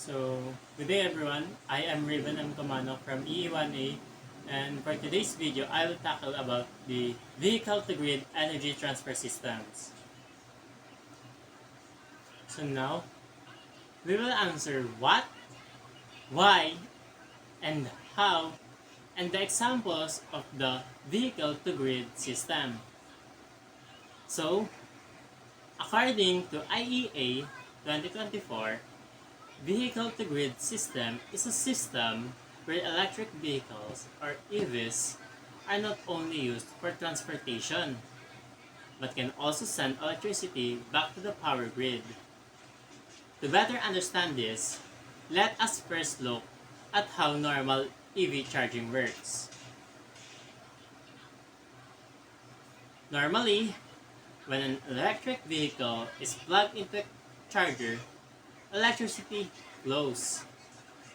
So, good day everyone. I am Raven M. Comano from EE1A, and for today's video, I will tackle about the vehicle-to-grid energy transfer systems. So now, we will answer what, why, and how, and the examples of the vehicle-to-grid system. So, according to IEA 2024, vehicle-to-grid system is a system where electric vehicles, or EVs, are not only used for transportation, but can also send electricity back to the power grid. To better understand this, let us first look at how normal EV charging works. Normally, when an electric vehicle is plugged into a charger, electricity flows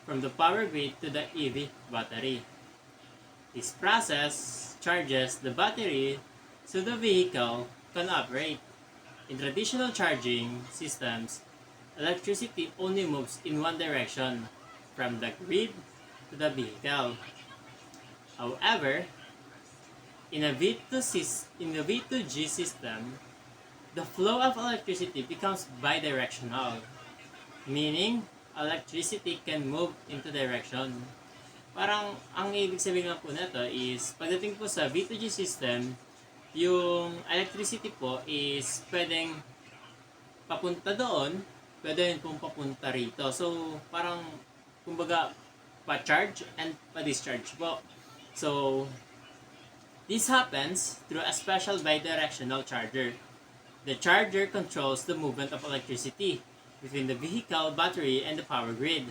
from the power grid to the EV battery. This process charges the battery so the vehicle can operate. In traditional charging systems, electricity only moves in one direction, from the grid to the vehicle. However, in a V2G system, the flow of electricity becomes bidirectional, meaning electricity can move into direction. Parang ang ibig sabihin nga po nito is pagdating po sa V2G system, yung electricity po is pwedeng papunta doon, pwede rin pong papunta rito. So, parang kumbaga pa-charge and pa-discharge po. So, this happens through a special bidirectional charger. The charger controls the movement of electricity between the vehicle, battery, and the power grid.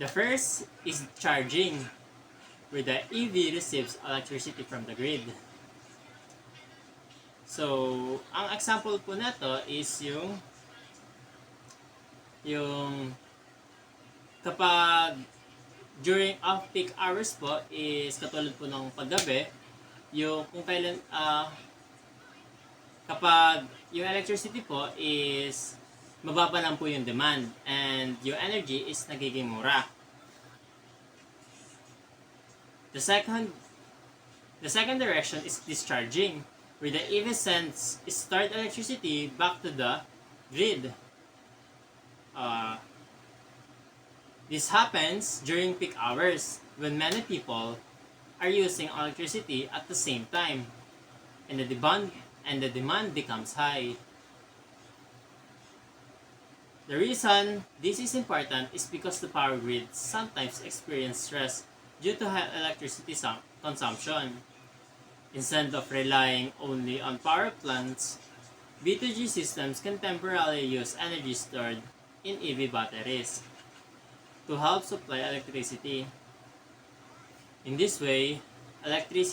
The first is charging, where the EV receives electricity from the grid. So, ang example po nito is yung kapag during off-peak hours po is katulad po ng paggabi, yung kung kailan kapag yung electricity po is mababa lang po yung demand and yung energy is nagiging mura. The second direction is discharging, where the EV sends stored electricity back to the grid. This happens during peak hours when many people are using electricity at the same time, and the demand becomes high. The reason this is important is because the power grid sometimes experience stress due to high electricity consumption. Instead of relying only on power plants, V2G systems can temporarily use energy stored in EV batteries to help supply electricity. In this way, electric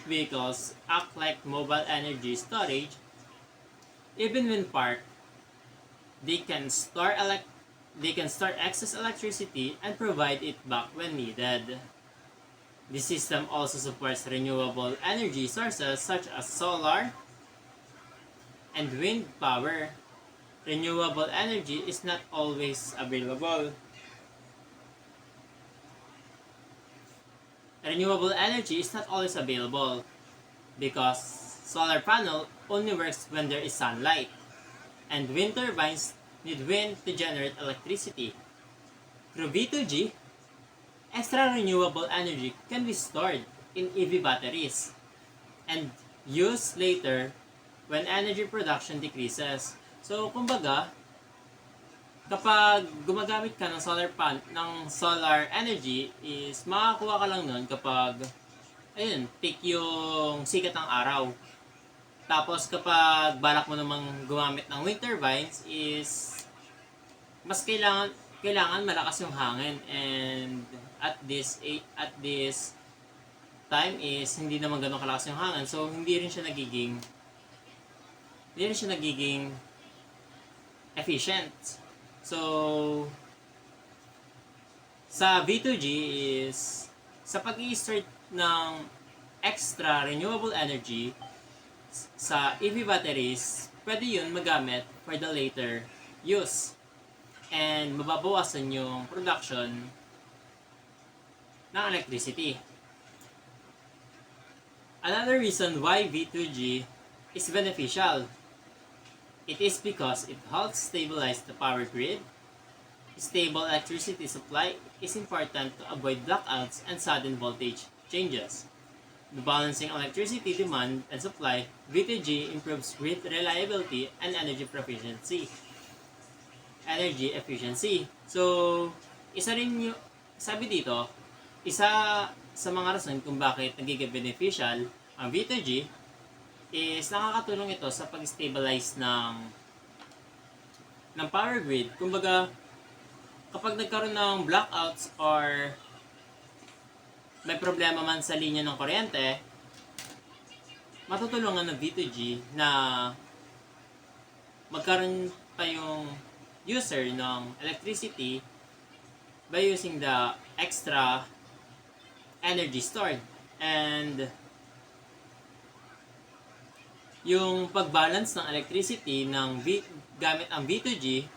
vehicles act like mobile energy storage. Even when parked, they can store excess electricity and provide it back when needed. This system also supports renewable energy sources such as solar and wind power. Renewable energy is not always available. Renewable energy is not always available because solar panel only works when there is sunlight, and wind turbines need wind to generate electricity. Through V2G, extra renewable energy can be stored in EV batteries and used later when energy production decreases. So, kumbaga, kapag gumagamit ka ng solar energy is makakuha ka lang nun kapag peak yung sikat ng araw. Tapos kapag balak mo namang gumamit ng wind turbines is mas kailangan malakas yung hangin, and at this time is hindi naman ganoon kalakas yung hangin, so hindi rin siya nagiging efficient. So, sa V2G is sa pag-i-start ng extra renewable energy sa EV batteries, pwede yun magamit for the later use. And mababawasan yung production ng electricity. Another reason why V2G is beneficial, it is because it helps stabilize the power grid. Stable electricity supply is important to avoid blackouts and sudden voltage changes. By balancing electricity demand and supply, V2G improves grid reliability and energy efficiency. So, isa rin yung, sabi dito, isa sa mga rason kung bakit nagiging beneficial ang V2G is nakakatulong ito sa pag-stabilize ng power grid. Kumbaga, kapag nagkaroon ng blackouts or may problema man sa linya ng kuryente, matutulungan ng V2G na magkaroon pa yung user ng electricity by using the extra energy stored. And yung pag-balance ng electricity gamit ang V2G,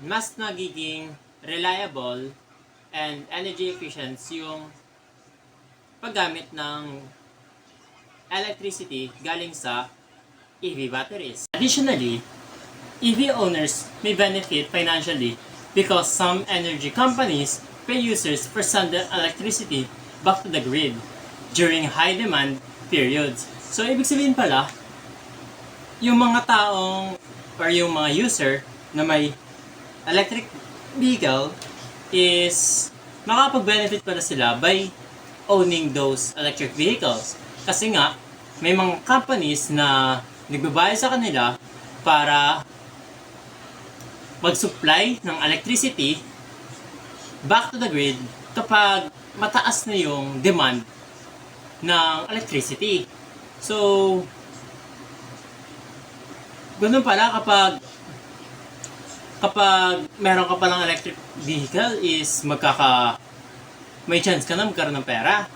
mas nagiging reliable and energy efficient yung paggamit ng electricity galing sa EV batteries. Additionally, EV owners may benefit financially because some energy companies pay users for sending electricity back to the grid during high demand periods. So, ibig sabihin pala, yung mga taong or yung mga user na may electric vehicle is makapag-benefit pala sila by owning those electric vehicles. Kasi nga, may mga companies na nagbabayad sa kanila para mag-supply ng electricity back to the grid kapag mataas na yung demand ng electricity. So, ganun pala kapag meron ka palang electric vehicle is may chance ka na magkaroon ng pera.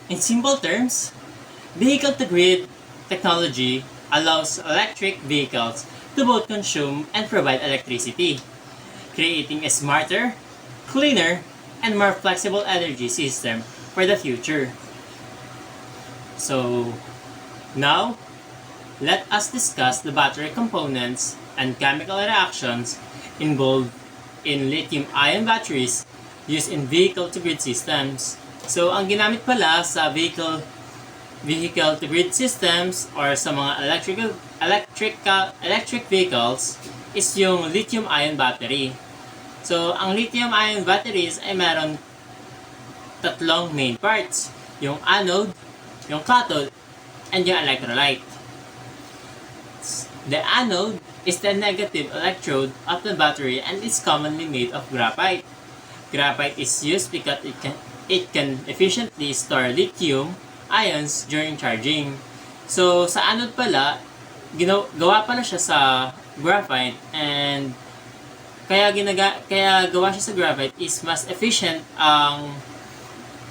In simple terms, vehicle-to-grid technology allows electric vehicles to both consume and provide electricity, creating a smarter, cleaner, and more flexible energy system for the future. So, now, let us discuss the battery components and chemical reactions involved in lithium-ion batteries used in vehicle-to-grid systems. So, ang ginamit pala sa vehicle-to-grid systems or sa mga electric vehicles is yung lithium-ion battery. So, ang lithium-ion batteries ay meron tatlong main parts. Yung anode, yung cathode, and yung electrolyte. The anode is the negative electrode of the battery and is commonly made of graphite. Graphite is used because it can efficiently store lithium ions during charging. So, sa anode pala, gawa pala siya sa graphite, and kaya gawa siya sa graphite is mas efficient ang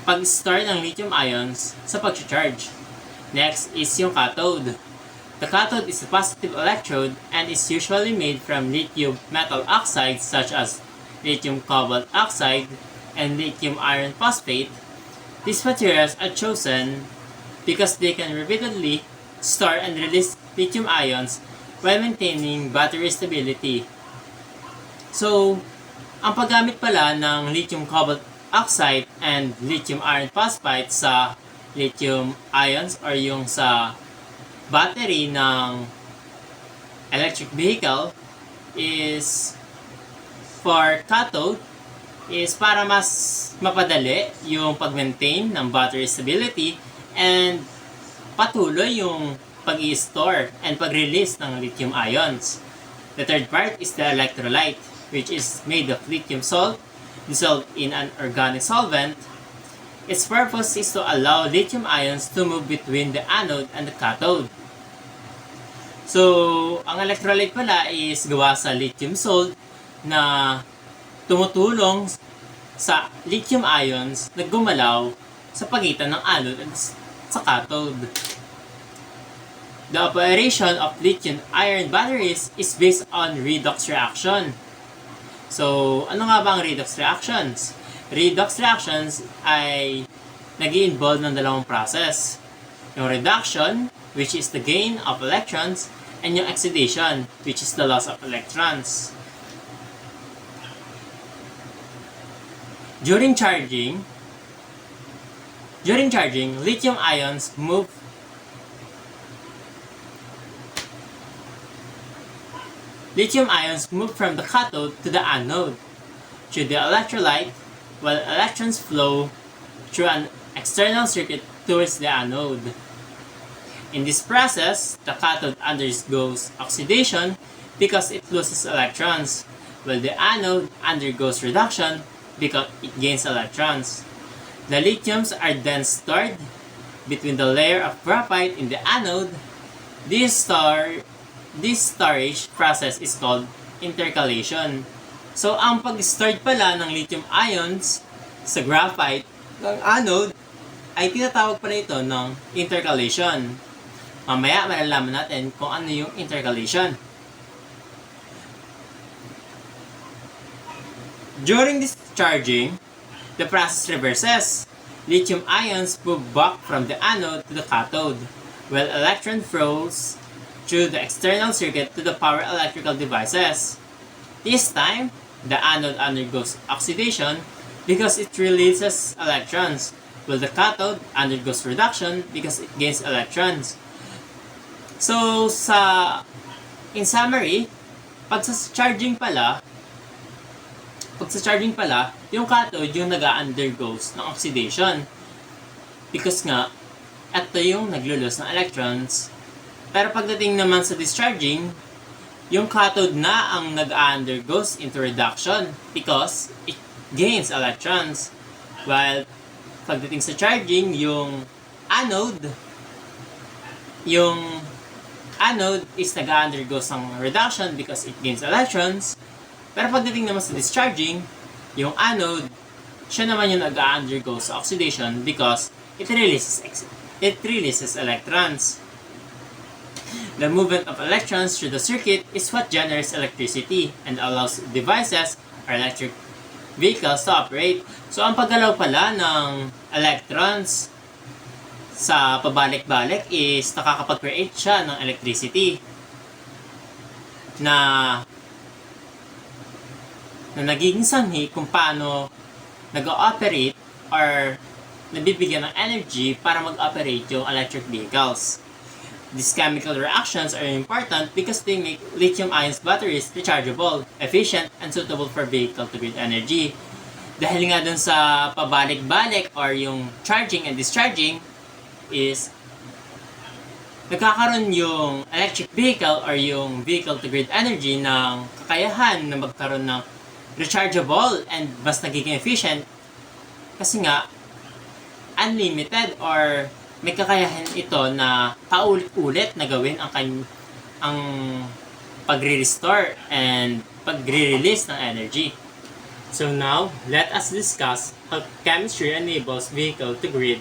pag-store ng lithium ions sa pag-charge. Next is yung cathode. The cathode is a positive electrode and is usually made from lithium metal oxides such as lithium cobalt oxide and lithium iron phosphate. These materials are chosen because they can repeatedly store and release lithium ions while maintaining battery stability. So, ang paggamit pala ng lithium cobalt oxide and lithium iron phosphate sa lithium ions or yung sa battery ng electric vehicle is for cathode is para mas mapadali yung pag-maintain ng battery stability and patuloy yung pag-i-store and pag-release ng lithium ions. The third part is the electrolyte, which is made of lithium salt dissolved in an organic solvent. Its purpose is to allow lithium ions to move between the anode and the cathode. So, ang electrolyte pala is gawa sa lithium salt na tumutulong sa lithium ions na gumalaw sa pagitan ng anode at sa cathode. The operation of lithium-ion batteries is based on redox reaction. So, ano nga ba ang redox reactions? Redox reactions ay nag-i-involve ng dalawang process. Yung reduction, which is the gain of electrons, and yung oxidation, which is the loss of electrons. During charging, lithium ions move from the cathode to the anode through the electrolyte, while electrons flow through an external circuit towards the anode. In this process, the cathode undergoes oxidation because it loses electrons, while the anode undergoes reduction because it gains electrons. The lithiums are then stored between the layer of graphite in the anode. This storage process is called intercalation. So, ang pag-stored pala ng lithium ions sa graphite ng anode ay tinatawag pala ito ng intercalation. Mamaya malalaman natin kung ano yung intercalation. During this charging, the process reverses. Lithium ions move back from the anode to the cathode, while electron flows through the external circuit to the power electrical devices. This time, the anode undergoes oxidation because it releases electrons, while the cathode undergoes reduction because it gains electrons. So, in summary, pag sa charging pala, yung cathode yung nag-undergoes ng oxidation. Because nga, ito yung naglulos ng electrons. Pero pagdating naman sa discharging, yung cathode na ang nag-undergoes into reduction because it gains electrons. While pagdating sa charging, yung anode is nag-undergoes ng reduction because it gains electrons. Pero pagdating naman sa discharging, yung anode, siya naman yung nag-undergo sa oxidation because it releases electrons. The movement of electrons through the circuit is what generates electricity and allows devices or electric vehicles to operate. So, ang paggalaw pala ng electrons sa pabalik-balik is nakakapag-create siya ng electricity na nagiging sanhi kung paano nag-ooperate or nabibigyan ng energy para mag-operate yung electric vehicles. These chemical reactions are important because they make lithium-ion batteries rechargeable, efficient, and suitable for vehicle-to-grid energy. Dahil nga dun sa pabalik-balik or yung charging and discharging is nagkakaroon yung electric vehicle or yung vehicle-to-grid energy ng kakayahan na magkaroon ng rechargeable and mas nagiging efficient kasi nga unlimited or may kakayahan ito na paulit-ulit na gawin ang pagre-restore and pagre-release ng energy. So now, let us discuss how chemistry enables vehicle-to-grid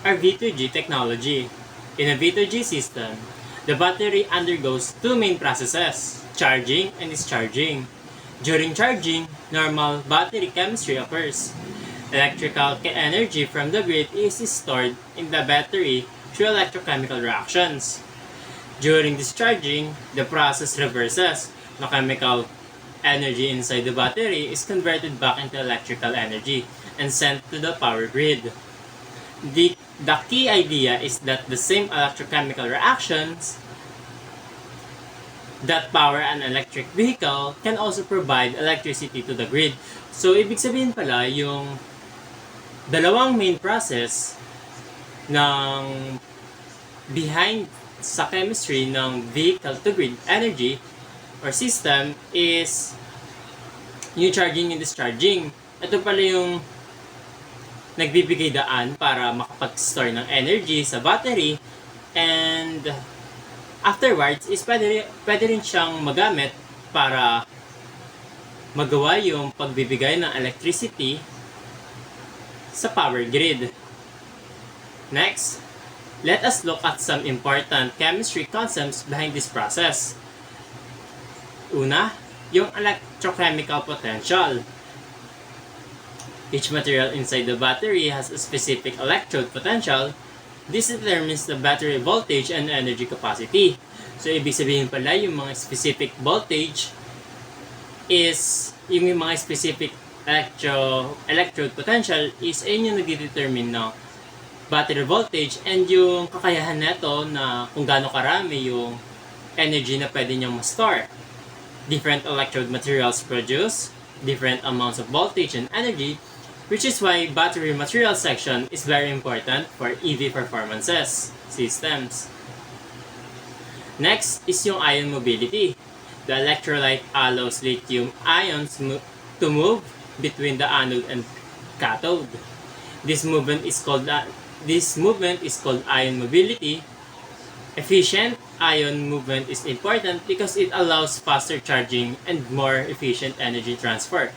or V2G technology. In a V2G system, the battery undergoes two main processes, charging and discharging. During charging, normal battery chemistry occurs. Electrical energy from the grid is stored in the battery through electrochemical reactions. During discharging, the process reverses. The chemical energy inside the battery is converted back into electrical energy and sent to the power grid. The key idea is that the same electrochemical reactions that power an electric vehicle can also provide electricity to the grid. So, ibig sabihin pala, yung dalawang main process ng behind sa chemistry ng vehicle-to-grid energy or system is yung charging and discharging. Ito pala yung nagbibigay daan para makapag-store ng energy sa battery and afterwards is pwede rin siyang magamit para magawa yung pagbibigay ng electricity sa power grid. Next, Let us look at some important chemistry concepts behind this process. Una, yung electrochemical potential. Each material inside the battery has a specific electrode potential. This determines the battery voltage and energy capacity. So, ibig sabihin pala, yung mga specific voltage is, yung mga specific electrode potential is ayun yung nagdedetermine ng battery voltage and yung kakayahan neto na kung gaano karami yung energy na pwede niyang ma-store. Different electrode materials produce different amounts of voltage and energy, which is why battery material section is very important for EV performances systems. Next is yung ion mobility. The electrolyte allows lithium ions to move between the anode and cathode. This movement is called ion mobility. Efficient ion movement is important because it allows faster charging and more efficient energy transfer.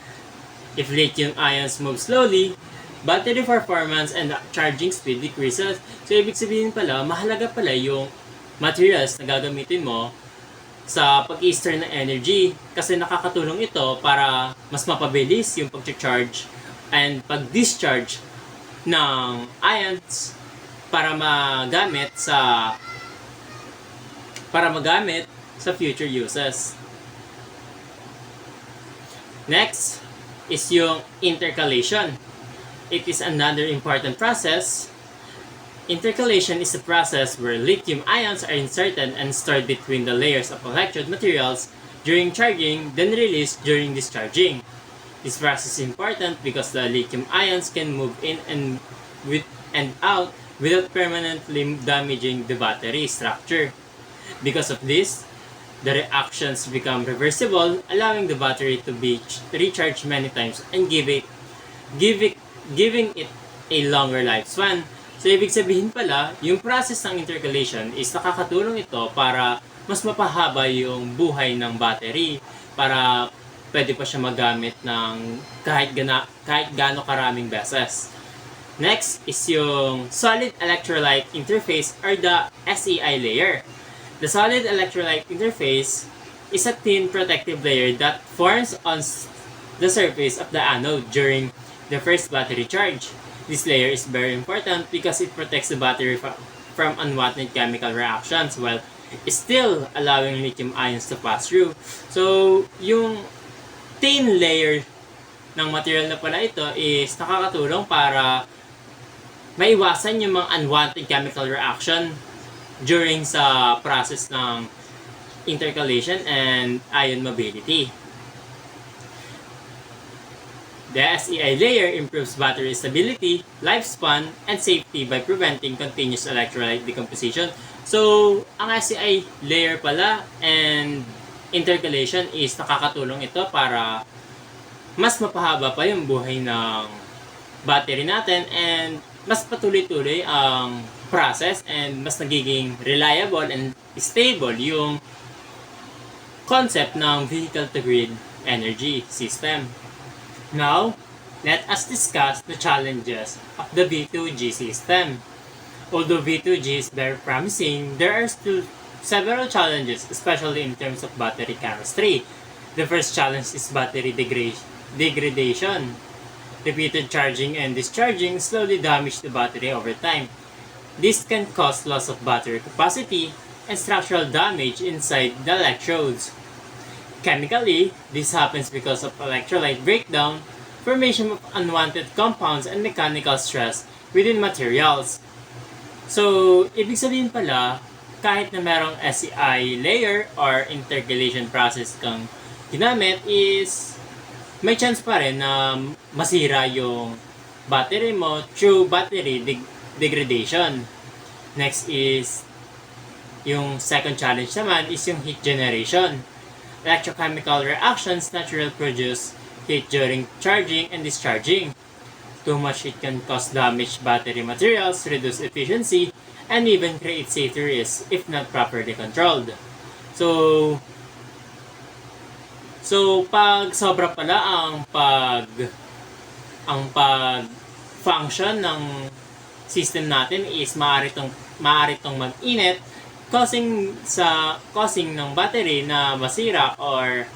If lithium ions move slowly, battery performance and charging speed decreases. So, ibig sabihin pala, mahalaga pala yung materials na gagamitin mo sa pag-i-store ng energy kasi nakakatulong ito para mas mapabilis yung pag-charge and pag-discharge ng ions para magamit sa future uses. Next is yung intercalation. It is another important process. Intercalation is a process where lithium ions are inserted and stored between the layers of electrode materials during charging, then released during discharging. This process is important because the lithium ions can move in and out without permanently damaging the battery structure. Because of this, the reactions become reversible, allowing the battery to be recharged many times and giving it a longer lifespan. So, ibig sabihin pala, yung process ng intercalation is nakakatulong ito para mas mapahaba yung buhay ng battery para pwede pa siya magamit ng kahit gaano karaming beses. Next is yung solid electrolyte interface or the SEI layer. The solid electrolyte interface is a thin protective layer that forms on the surface of the anode during the first battery charge. This layer is very important because it protects the battery from unwanted chemical reactions while still allowing lithium ions to pass through. So, yung thin layer ng material na pala ito is nakakatulong para maiwasan yung mga unwanted chemical reaction during sa process ng intercalation and ion mobility. The SEI layer improves battery stability, lifespan, and safety by preventing continuous electrolyte decomposition. So, ang SEI layer pala and intercalation is nakakatulong ito para mas mapahaba pa yung buhay ng battery natin and mas patuloy-tuloy ang process and mas nagiging reliable and stable yung concept ng vehicle-to-grid energy system. Now, let us discuss the challenges of the V2G system. Although V2G is very promising, there are still several challenges, especially in terms of battery chemistry. The first challenge is battery degradation. Repeated charging and discharging slowly damage the battery over time. This can cause loss of battery capacity and structural damage inside the electrodes. Chemically, this happens because of electrolyte breakdown, formation of unwanted compounds, and mechanical stress within materials. So, ibig sabihin pala, kahit na merong SEI layer or intercalation process kang ginamit is may chance pa rin na masira yung battery mo through battery degradation. Next is yung second challenge naman is yung heat generation. Electrochemical reactions naturally produce heat during charging and discharging. Too much heat can cause damaged battery materials, reduce efficiency, and even create safety risks if not properly controlled. So pag sobra pala ang pag-function ng system natin is maaari tong mag-init, causing ng battery na masira or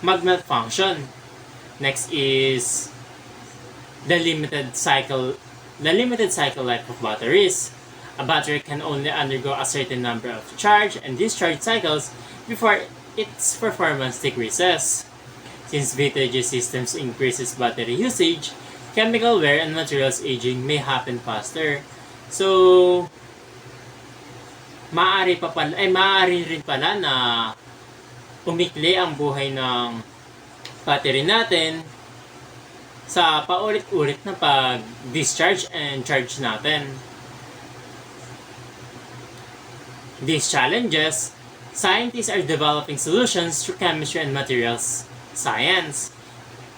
mag-malfunction. Next is the limited cycle life of batteries. A battery can only undergo a certain number of charge and discharge cycles before its performance decreases. Since V2G systems increases battery usage, chemical wear and materials aging may happen faster. So, maaari rin pala na umikli ang buhay ng battery natin sa paulit-ulit na pag-discharge and charge natin. These challenges, scientists are developing solutions through chemistry and materials science.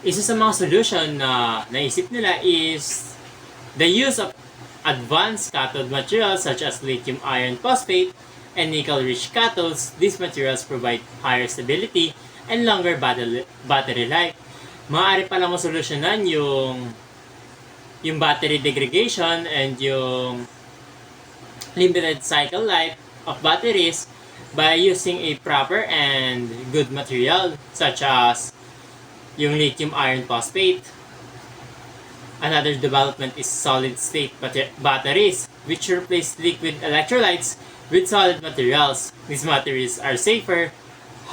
Isa sa mga solution na naisip nila is the use of advanced cathode materials such as lithium iron phosphate and nickel-rich cathodes. These materials provide higher stability and longer battery life. Maaari palang masolusyonan yung battery degradation and yung limited cycle life of batteries by using a proper and good material such as yung lithium iron phosphate. Another development is solid-state batteries, which replace liquid electrolytes with solid materials. These materials are safer,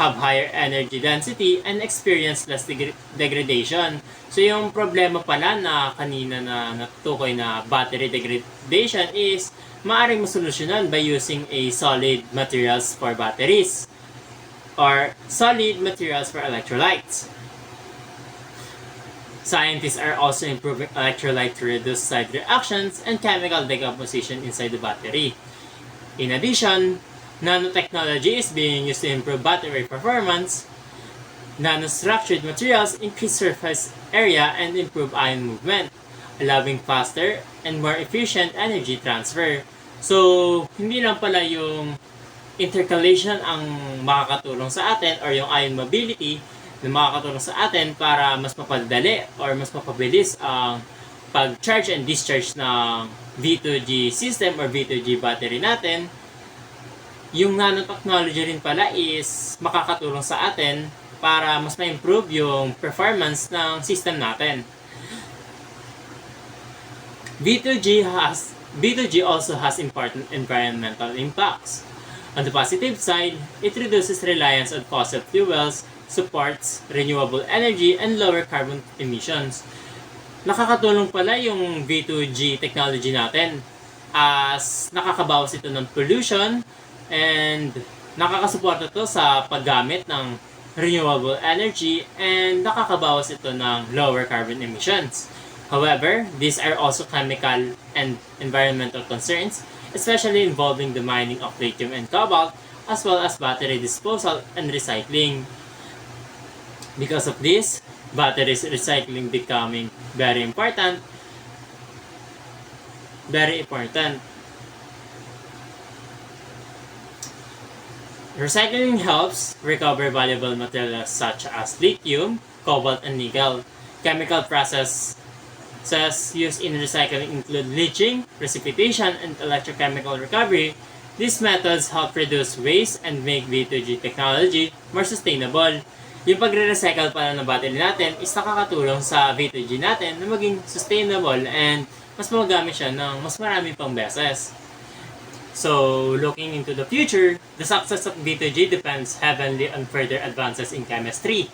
have higher energy density, and experience less degradation. So yung problema pala na kanina na natutukoy na battery degradation is maaaring masolusyonan by using a solid materials for batteries or solid materials for electrolytes. Scientists are also improving electrolyte to reduce side reactions and chemical decomposition inside the battery. In addition, nanotechnology is being used to improve battery performance. Nanostructured materials increase surface area and improve ion movement, allowing faster and more efficient energy transfer. So, hindi lang pala yung intercalation ang makakatulong sa atin or yung ion mobility na makakatulong sa atin para mas mapadali or mas mapabilis ang pag-charge and discharge ng V2G system or V2G battery natin. Yung nanotechnology rin pala is makakatulong sa atin para mas ma-improve yung performance ng system natin. V2G also has important environmental impacts. On the positive side, it reduces reliance on fossil fuels, supports renewable energy, and lower carbon emissions. Nakakatulong pala yung V2G technology natin as nakakabawas ito ng pollution and nakakasuporta ito sa paggamit ng renewable energy and nakakabawas ito ng lower carbon emissions. However, these are also chemical and environmental concerns, especially involving the mining of lithium and cobalt, as well as battery disposal and recycling. Because of this, batteries recycling becoming very important. Recycling helps recover valuable materials such as lithium, cobalt, and nickel. Chemical processes used in recycling include leaching, precipitation, and electrochemical recovery. These methods help reduce waste and make V2G technology more sustainable. Yung pagre-recycle pala ng battery natin is nakakatulong sa V2G natin na maging sustainable and mas magamit siya ng mas marami pang beses. So, looking into the future, the success of V2G depends heavily on further advances in chemistry.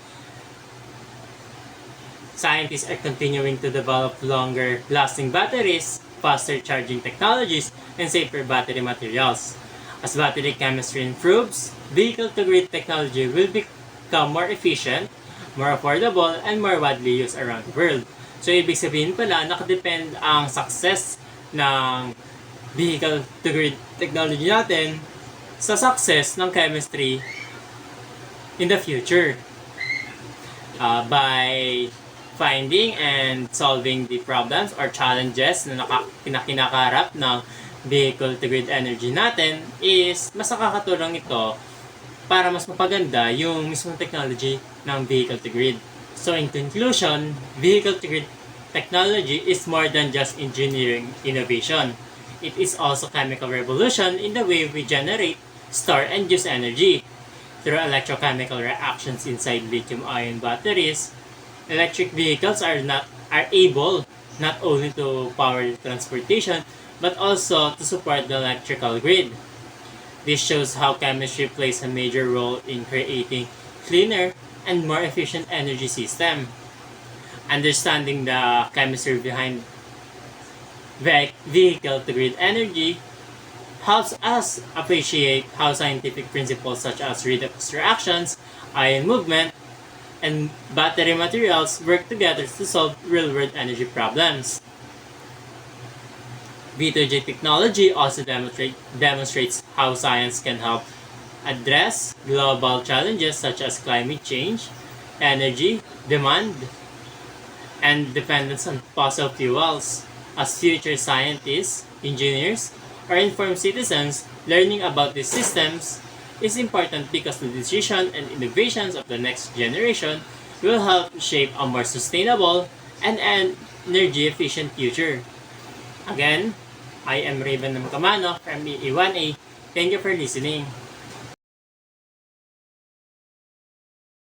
Scientists are continuing to develop longer-lasting batteries, faster charging technologies, and safer battery materials. As battery chemistry improves, vehicle-to-grid technology will become more efficient, more affordable, and more widely used around the world. So, ibig sabihin pala, nakadepend ang success ng vehicle-to-grid technology natin sa success ng chemistry in the future. By finding and solving the problems or challenges na kinakaharap ng vehicle-to-grid energy natin is mas nakakatulong ito para mas mapaganda yung mismong technology ng vehicle-to-grid. So in conclusion, vehicle-to-grid technology is more than just engineering innovation. It is also chemical revolution in the way we generate, store, and use energy. Through electrochemical reactions inside lithium-ion batteries, electric vehicles are able not only to power transportation but also to support the electrical grid. This shows how chemistry plays a major role in creating cleaner and more efficient energy system. Understanding the chemistry behind vehicle to grid energy helps us appreciate how scientific principles such as redox reactions, ion movement, and battery materials work together to solve real-world energy problems. V2G technology also demonstrates how science can help address global challenges such as climate change, energy demand, and dependence on fossil fuels. As future scientists, engineers, or informed citizens, learning about these systems is important because the decision and innovations of the next generation will help shape a more sustainable and energy efficient future. Again, I am Raven Namkamano from EE1A. Thank you for listening.